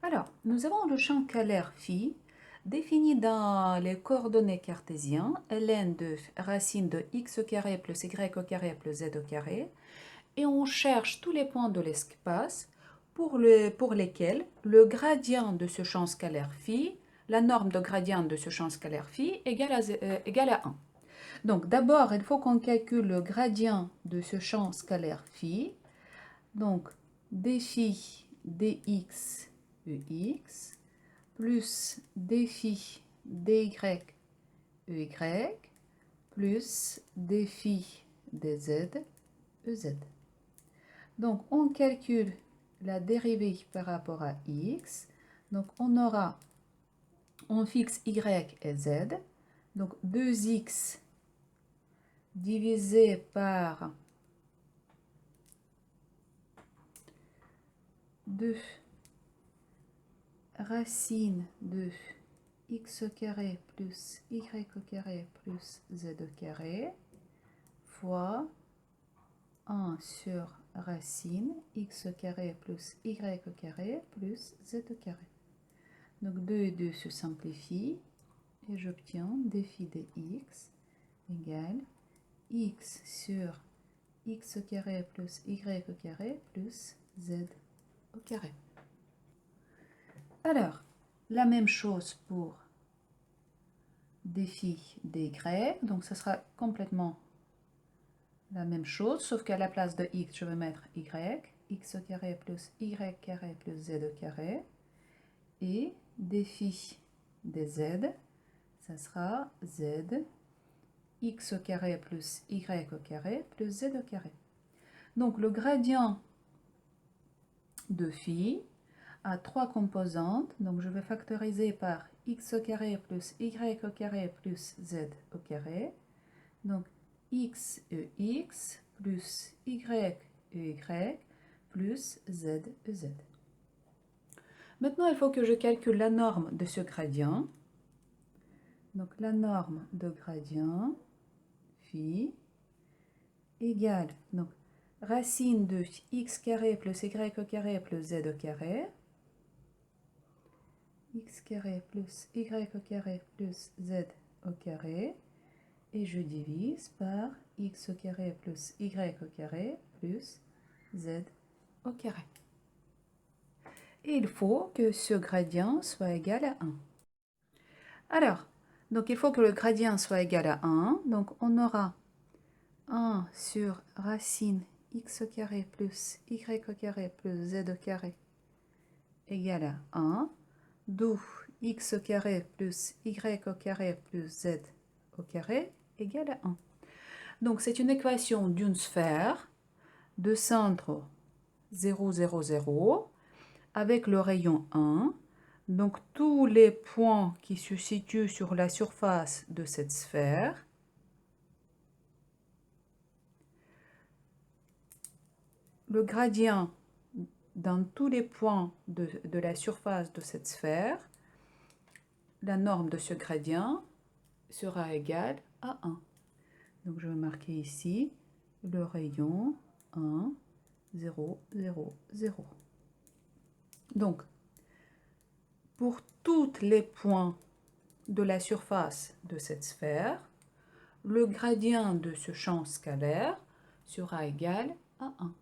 Alors, nous avons le champ scalaire phi défini dans les coordonnées cartésiennes ln de racine de x au carré plus y au carré plus z au carré, et on cherche tous les points de l'espace pour lesquels le gradient de ce champ scalaire phi, la norme de gradient de ce champ scalaire phi égale à 1. Donc d'abord, il faut qu'on calcule le gradient de ce champ scalaire phi. Donc d phi dx EX plus d phi dy EY plus d phi dz EZ. Donc on calcule la dérivée par rapport à x. Donc on fixe y et z. Donc 2x divisé par 2 racine de x au carré plus y au carré plus z au carré fois 1 sur racine x au carré plus y au carré plus z au carré. Donc 2 et 2 se simplifient et j'obtiens d phi dx égale x sur x au carré plus y au carré plus z au carré. Alors, la même chose pour d phi dy, donc ce sera complètement la même chose, sauf qu'à la place de x, je vais mettre y, x au carré plus y carré plus z au carré, et d phi dz, ça sera z, x au carré plus y au carré plus z au carré. Donc le gradient de phi a 3 composantes, donc je vais factoriser par x au carré plus y au carré plus z au carré. Donc x ex plus y ey plus z ez. Maintenant, il faut que je calcule la norme de ce gradient. Donc la norme de gradient phi égale donc racine de x carré plus y au carré plus z au carré, x carré plus y au carré plus z au carré, et je divise par x au carré plus y au carré plus z au carré. Et il faut que ce gradient soit égal à 1. Alors, donc il faut que le gradient soit égal à 1. Donc on aura 1 sur racine x au carré plus y au carré plus z au carré égale à 1. D'où x au carré plus y au carré plus z au carré égale à 1. Donc c'est une équation d'une sphère de centre 0, 0, 0 avec le rayon 1. Donc tous les points qui se situent sur la surface de cette sphère le gradient dans tous les points de la surface de cette sphère, la norme de ce gradient sera égale à 1. Donc je vais marquer ici le rayon 1, 0, 0, 0. Donc, pour tous les points de la surface de cette sphère, le gradient de ce champ scalaire sera égal à 1.